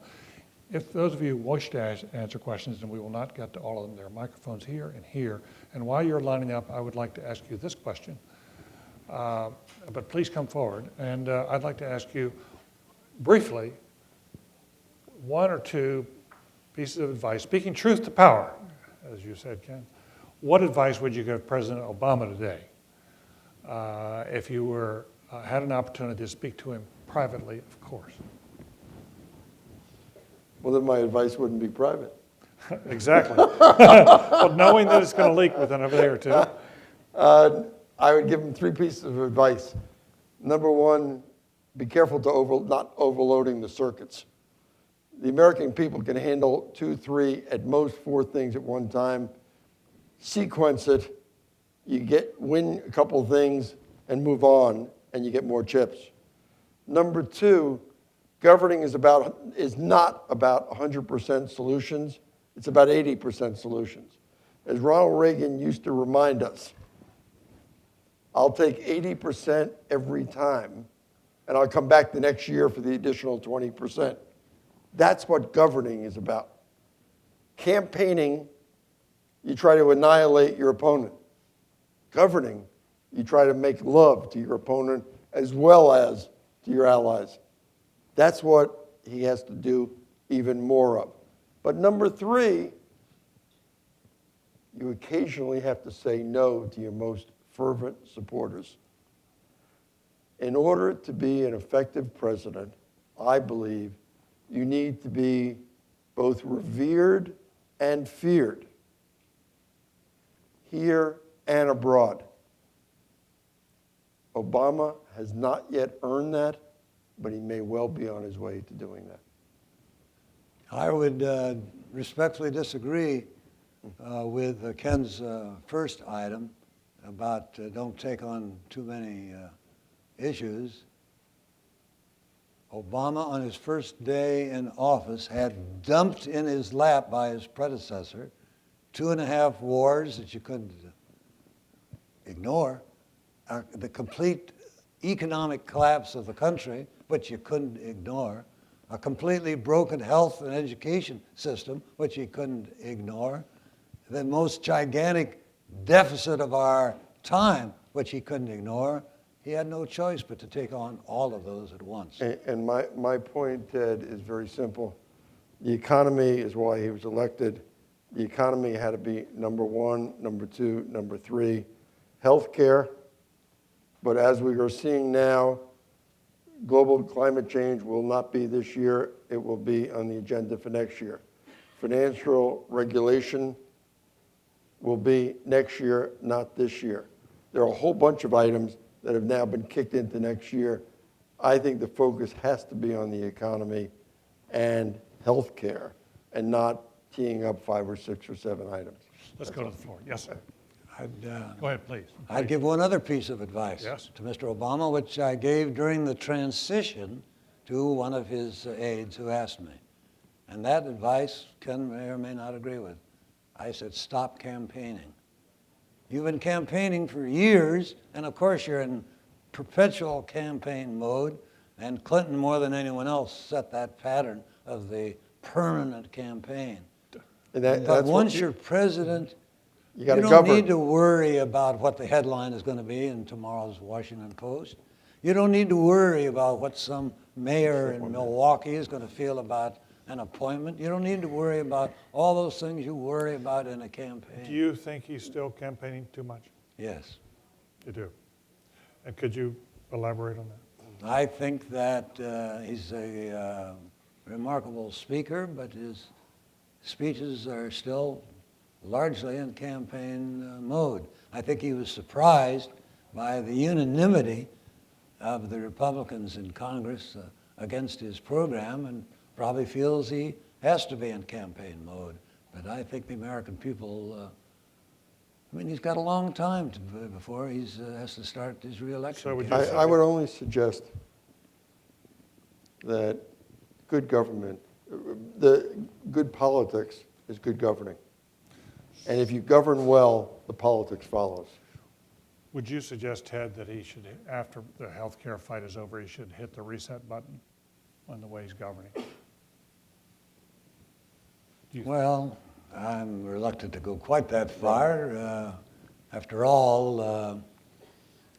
If those of you wish to answer questions, and we will not get to all of them, there are microphones here and here. And while you're lining up, I would like to ask you this question. But please come forward. And I'd like to ask you briefly, one or two pieces of advice, speaking truth to power, as you said, Ken. What advice would you give President Obama today if you had an opportunity to speak to him privately, of course? well, then my advice wouldn't be private. Exactly. Well, knowing that it's going to leak within a day or two. I would give him 3 pieces of advice. Number 1, be careful to not overloading the circuits. The American people can handle 2, 3, at most 4 things at one time. Sequence it, you win a couple things and move on, and you get more chips. Number 2, governing is not about 100% solutions. It's about 80% solutions. As Ronald Reagan used to remind us, I'll take 80% every time, and I'll come back the next year for the additional 20%. That's what governing is about. Campaigning, you try to annihilate your opponent. Governing, you try to make love to your opponent as well as to your allies. That's what he has to do even more of. But number 3, you occasionally have to say no to your most fervent supporters. In order to be an effective president, I believe you need to be both revered and feared, here and abroad. Obama has not yet earned that, but he may well be on his way to doing that. I would respectfully disagree with Ken's first item about don't take on too many issues. Obama, on his first day in office, had dumped in his lap by his predecessor 2.5 wars that you couldn't ignore, the complete economic collapse of the country, which you couldn't ignore, a completely broken health and education system, which you couldn't ignore, the most gigantic deficit of our time, which he couldn't ignore. He had no choice but to take on all of those at once. And my point, Ted, is very simple. The economy is why he was elected. The economy had to be number 1, number 2, number 3. Healthcare, but as we are seeing now, global climate change will not be this year. It will be on the agenda for next year. Financial regulation will be next year, not this year. There are a whole bunch of items that have now been kicked into next year. I think the focus has to be on the economy and healthcare and not teeing up 5 or 6 or 7 items. Let's go to the floor. Yes, sir. Go ahead, please. I'd give one other piece of advice to Mr. Obama, which I gave during the transition to one of his aides who asked me. And that advice Ken may or may not agree with. I said, stop campaigning. You've been campaigning for years, and of course you're in perpetual campaign mode, and Clinton, more than anyone else, set that pattern of the permanent campaign. And But that's once what you're president, you you got to don't govern. need to worry about what the headline is going to be in tomorrow's Washington Post. You don't need to worry about what some mayor in Milwaukee is going to feel about an appointment. You don't need to worry about all those things you worry about in a campaign. Do you think he's still campaigning too much? Yes. You do. And could you elaborate on that? I think that he's a remarkable speaker, but his speeches are still largely in campaign mode. I think he was surprised by the unanimity of the Republicans in Congress against his program, and probably feels he has to be in campaign mode. But I think the American people, he's got a long time before he has to start his reelection. So would you campaign. I would only suggest that good government, the good politics is good governing. And if you govern well, the politics follows. Would you suggest, Ted, that he should, after the health care fight is over, he should hit the reset button on the way he's governing? Well, I'm reluctant to go quite that far. After all,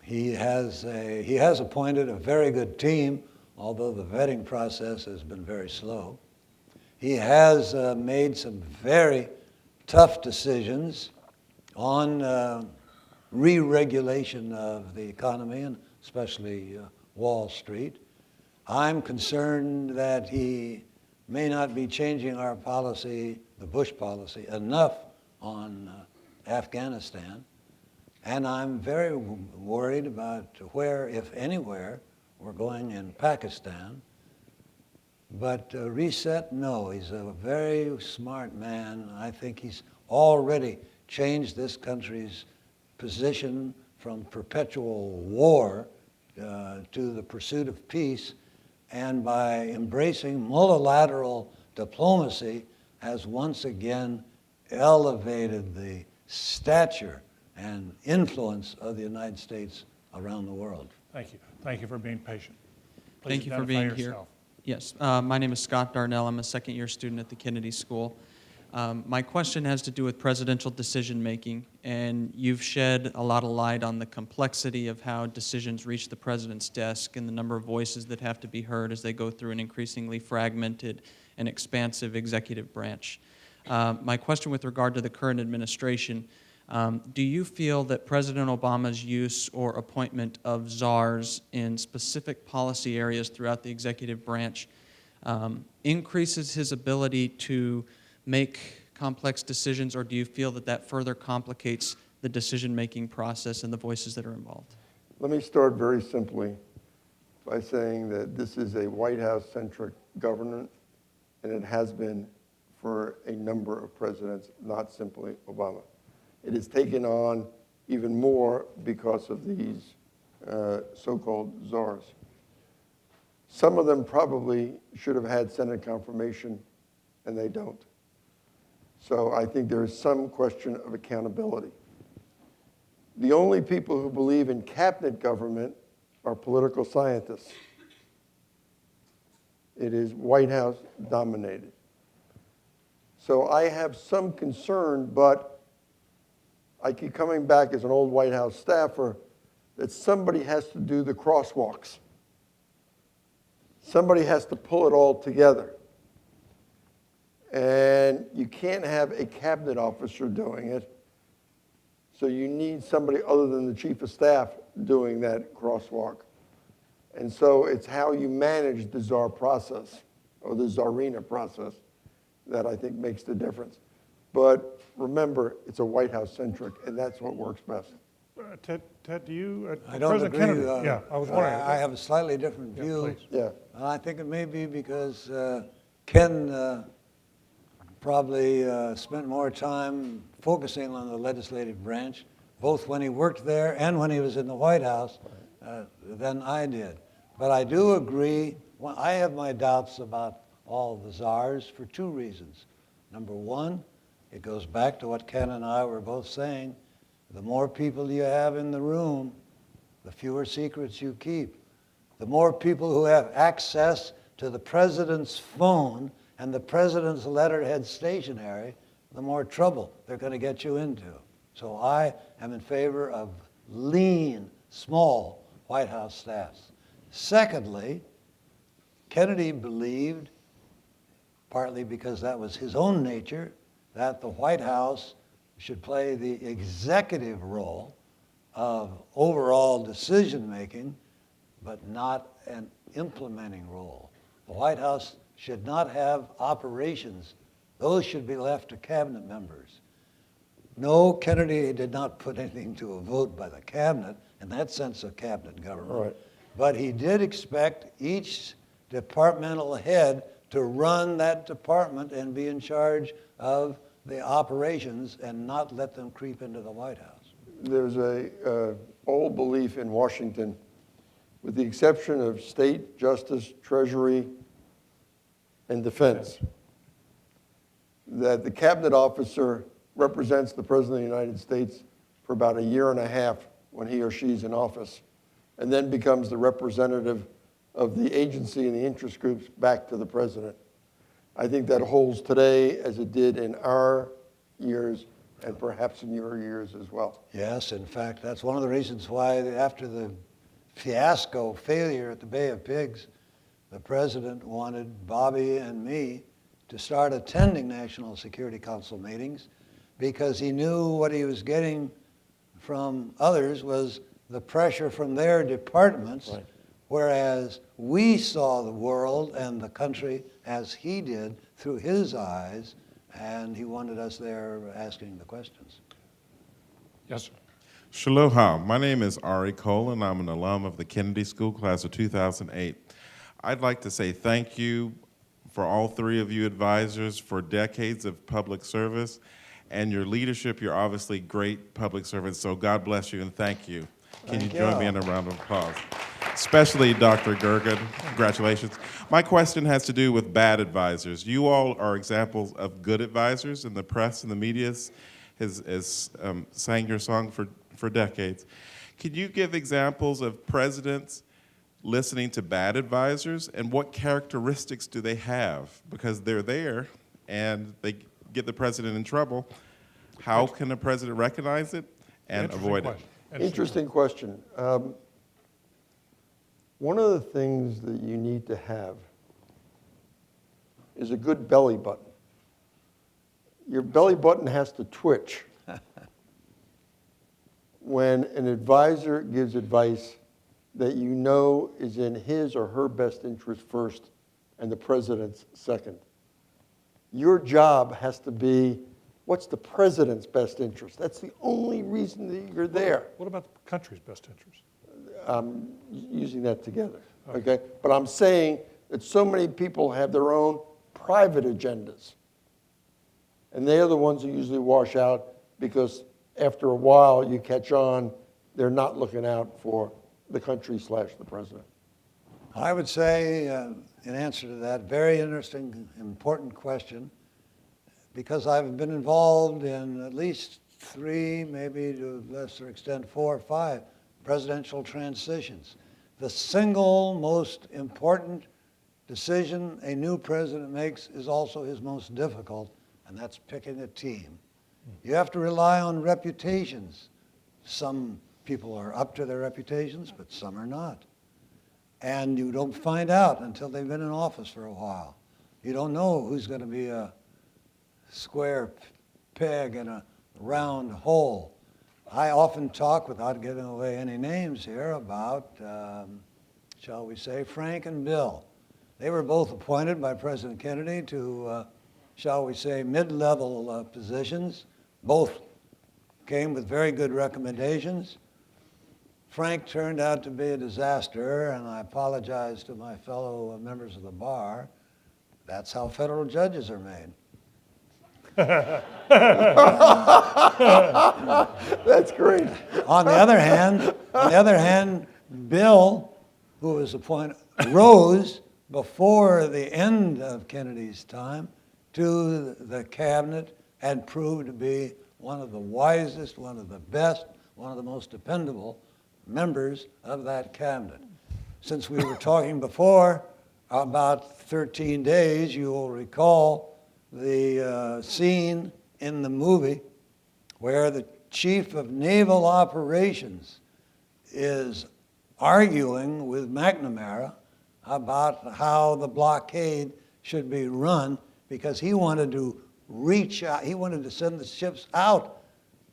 he has appointed a very good team, although the vetting process has been very slow. He has made some very tough decisions on re-regulation of the economy, and especially Wall Street. I'm concerned that he may not be changing our policy, the Bush policy, enough on Afghanistan. And I'm very worried about where, if anywhere, we're going in Pakistan. But reset, no. He's a very smart man. I think he's already changed this country's position from perpetual war to the pursuit of peace, and by embracing multilateral diplomacy has once again elevated the stature and influence of the United States around the world. Thank you. Thank you for being patient. Please Thank you for identify being here. yourself. Yes, my name is Scott Darnell. I'm a second-year student at the Kennedy School. My question has to do with presidential decision-making, and you've shed a lot of light on the complexity of how decisions reach the president's desk and the number of voices that have to be heard as they go through an increasingly fragmented and expansive executive branch. My question with regard to the current administration, do you feel that President Obama's use or appointment of czars in specific policy areas throughout the executive branch increases his ability to make complex decisions, or do you feel that that further complicates the decision-making process and the voices that are involved? Let me start very simply by saying that this is a White House-centric government, and it has been for a number of presidents, not simply Obama. It has taken on even more because of these so-called czars. Some of them probably should have had Senate confirmation, and they don't. So I think there is some question of accountability. The only people who believe in cabinet government are political scientists. It is White House dominated. So I have some concern, but I keep coming back as an old White House staffer that somebody has to do the crosswalks. Somebody has to pull it all together. And you can't have a cabinet officer doing it. So you need somebody other than the chief of staff doing that crosswalk. And so it's how you manage the czar process, or the czarina process, that I think makes the difference. But remember, it's a White House-centric, and that's what works best. Ted, do you, I don't President agree. Kennedy, I was wondering. I have a slightly different Yeah, view. please. Yeah. I think it may be because Ken probably spent more time focusing on the legislative branch, both when he worked there and when he was in the White House, than I did. But I do agree, I have my doubts about all the czars for two reasons. Number one, it goes back to what Ken and I were both saying. The more people you have in the room, the fewer secrets you keep. The more people who have access to the president's phone and the president's letterhead stationery, the more trouble they're going to get you into. So I am in favor of lean, small White House staffs. Secondly, Kennedy believed, partly because that was his own nature, that the White House should play the executive role of overall decision-making, but not an implementing role. The White House should not have operations. Those should be left to cabinet members. No, Kennedy did not put anything to a vote by the cabinet in that sense of cabinet government. Right. But he did expect each departmental head to run that department and be in charge of the operations and not let them creep into the White House. There's a old belief in Washington, with the exception of state, justice, treasury, and defense, that the cabinet officer represents the President of the United States for about a year and a half when he or she's in office, and then becomes the representative of the agency and the interest groups back to the President. I think that holds today as it did in our years and perhaps in your years as well. Yes, in fact, that's one of the reasons why after the failure at the Bay of Pigs, the President wanted Bobby and me to start attending National Security Council meetings, because he knew what he was getting from others was the pressure from their departments, Right. whereas we saw the world and the country as he did through his eyes, and he wanted us there asking the questions. Yes, sir. Shaloha, my name is Ari Cole, and I'm an alum of the Kennedy School class of 2008. I'd like to say thank you for all three of you advisors for decades of public service and your leadership. You're obviously great public servants, so God bless you and thank you. Can you join me in a round of applause? Especially Dr. Gergen, congratulations. My question has to do with bad advisors. You all are examples of good advisors, and the press and the media has sang your song for decades. Could you give examples of presidents listening to bad advisors, and what characteristics do they have? Because they're there and they get the president in trouble. How can a president recognize it and avoid it? Interesting question. One of the things that you need to have is a good belly button. Your belly button has to twitch when an advisor gives advice that you know is in his or her best interest first and the president's second. Your job has to be, what's the president's best interest? That's the only reason that you're there. What about the country's best interest? Using that together, okay? But I'm saying that so many people have their own private agendas. And they are the ones who usually wash out, because after a while you catch on, they're not looking out for the country / the president. I would say, in answer to that, very interesting, important question, because I've been involved in at least 3, maybe to a lesser extent 4 or 5 presidential transitions. The single most important decision a new president makes is also his most difficult, and that's picking a team. You have to rely on reputations. Some people are up to their reputations, but some are not. And you don't find out until they've been in office for a while. You don't know who's going to be a square peg in a round hole. I often talk, without giving away any names here, about, shall we say, Frank and Bill. They were both appointed by President Kennedy to, shall we say, mid-level positions. Both came with very good recommendations. Frank turned out to be a disaster, and I apologize to my fellow members of the bar. That's how federal judges are made. That's great. On the other hand, Bill, who was appointed, rose before the end of Kennedy's time to the cabinet and proved to be one of the wisest, one of the best, one of the most dependable members of that cabinet. Since we were talking before about 13 days, you will recall the scene in the movie where the chief of naval operations is arguing with McNamara about how the blockade should be run because he wanted to reach out, he wanted to send the ships out,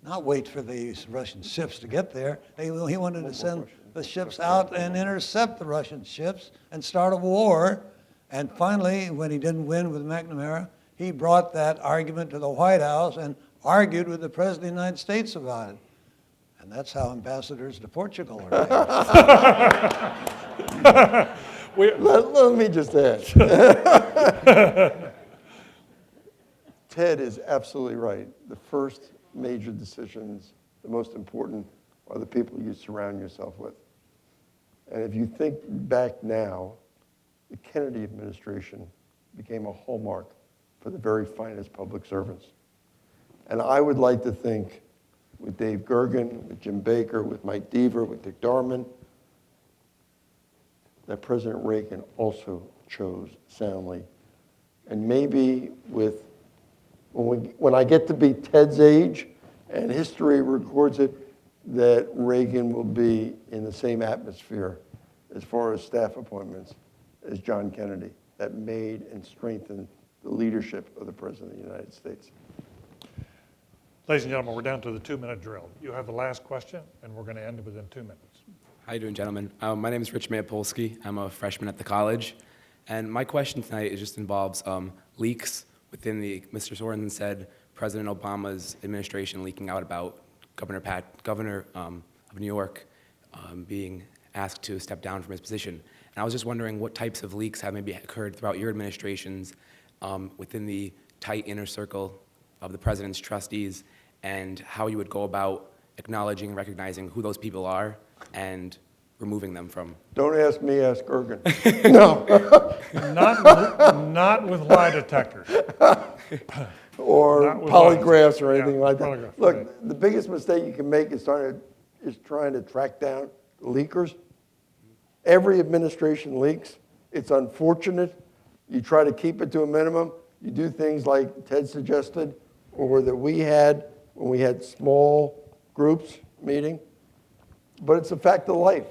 not wait for the Russian ships to get there. He wanted to send the ships out and intercept the Russian ships and start a war. And finally, when he didn't win with McNamara, he brought that argument to the White House and argued with the President of the United States about it. And that's how ambassadors to Portugal are made. Let me just add. Ted is absolutely right. The first major decisions, the most important, are the people you surround yourself with. And if you think back now, the Kennedy administration became a hallmark for the very finest public servants. And I would like to think with Dave Gergen, with Jim Baker, with Mike Deaver, with Dick Darman, that President Reagan also chose soundly. And maybe with, when I get to be Ted's age, and history records it, that Reagan will be in the same atmosphere as far as staff appointments as John Kennedy, that made and strengthened the leadership of the President of the United States. Ladies and gentlemen, we're down to the 2-minute drill. You have the last question, and we're going to end it within 2 minutes. How you doing, gentlemen? My name is Rich Mayapolsky. I'm a freshman at the college. And my question tonight just involves leaks within the, Mr. Sorensen said, President Obama's administration leaking out about Governor of New York being asked to step down from his position. And I was just wondering what types of leaks have maybe occurred throughout your administrations within the tight inner circle of the president's trustees, and how you would go about acknowledging and recognizing who those people are and removing them from. Don't ask me, ask Gergen. No. Not with lie detectors. Or Not with polygraphs or lies. anything Yeah, like that. polygraphs, Look, right. the biggest mistake you can make is trying to track down the leakers. Every administration leaks. It's unfortunate. You try to keep it to a minimum. You do things like Ted suggested, or that we had when we had small groups meeting. But it's a fact of life.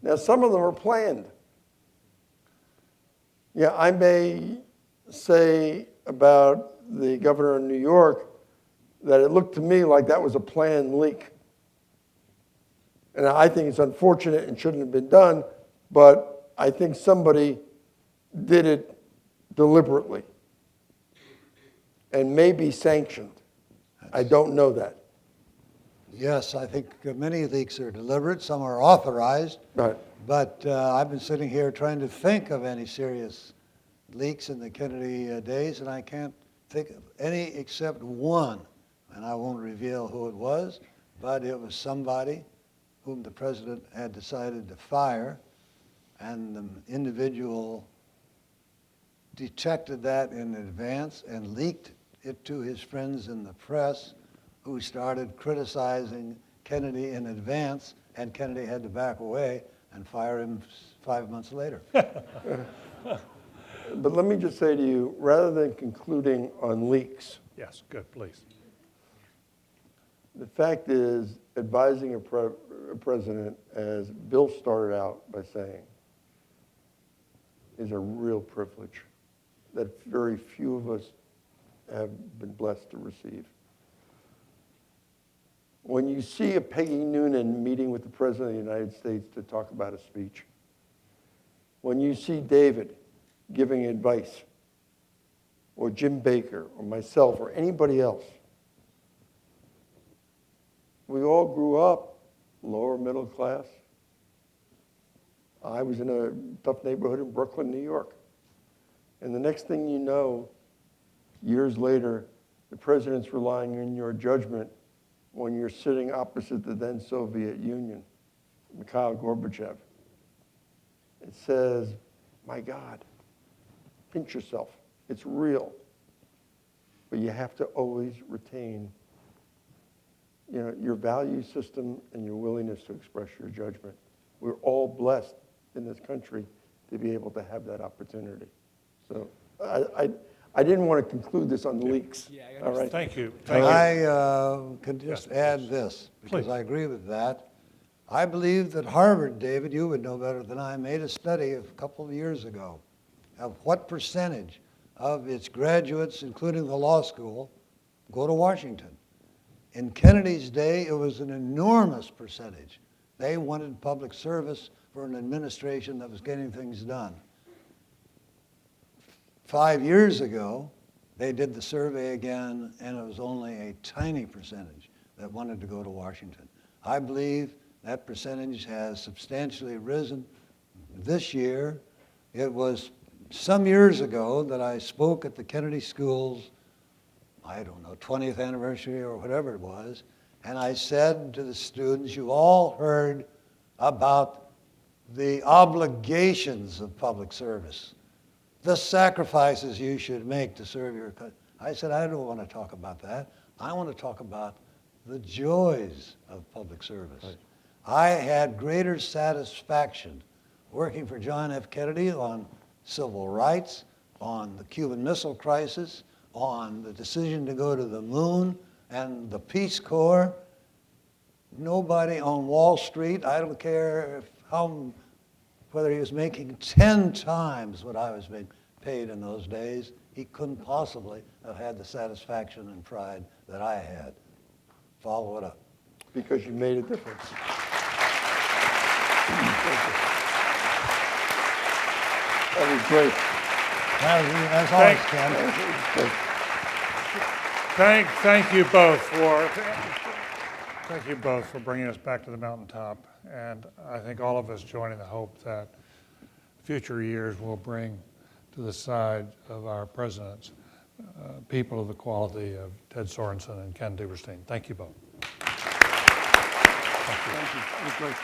Now, some of them are planned. Yeah, I may say about the governor of New York that it looked to me like that was a planned leak. And I think it's unfortunate and shouldn't have been done, but I think somebody did it deliberately and may be sanctioned. I don't know that. Yes, I think many leaks are deliberate, some are authorized. Right. But I've been sitting here trying to think of any serious leaks in the Kennedy days, and I can't think of any except one. And I won't reveal who it was, but it was somebody whom the president had decided to fire, and the individual detected that in advance and leaked it to his friends in the press, who started criticizing Kennedy in advance, and Kennedy had to back away and fire him 5 months later. But let me just say to you, rather than concluding on leaks, Yes, good, please. the fact is, advising a president, as Bill started out by saying, is a real privilege that very few of us have been blessed to receive. When you see a Peggy Noonan meeting with the President of the United States to talk about a speech, when you see David giving advice, or Jim Baker, or myself, or anybody else, we all grew up lower middle class. I was in a tough neighborhood in Brooklyn, New York. And the next thing you know, years later, the president's relying on your judgment when you're sitting opposite the then Soviet Union, Mikhail Gorbachev. It says, my God, pinch yourself. It's real. But you have to always retain, your value system and your willingness to express your judgment. We're all blessed in this country to be able to have that opportunity. So I didn't want to conclude this on the leaks. Yeah, All right. Thank you. And Thank you. I could just add this, because Please. I agree with that. I believe that Harvard, David, you would know better than I, made a study a couple of years ago of what percentage of its graduates, including the law school, go to Washington. In Kennedy's day, it was an enormous percentage. They wanted public service for an administration that was getting things done. 5 years ago, they did the survey again, and it was only a tiny percentage that wanted to go to Washington. I believe that percentage has substantially risen this year. It was some years ago that I spoke at the Kennedy School's, 20th anniversary or whatever it was, and I said to the students, you've all heard about the obligations of public service, the sacrifices you should make to serve your country. I said, I don't want to talk about that. I want to talk about the joys of public service. Right. I had greater satisfaction working for John F. Kennedy on civil rights, on the Cuban Missile Crisis, on the decision to go to the moon and the Peace Corps. Nobody on Wall Street, I don't care whether he was making 10 times what I was being paid in those days, he couldn't possibly have had the satisfaction and pride that I had. Follow it up. Because you made a difference. That was great. As always, Ken. Thank you both for bringing us back to the mountaintop. And I think all of us join in the hope that future years will bring to the side of our presidents people of the quality of Ted Sorensen and Ken Duberstein. Thank you both. Thank you. It was great.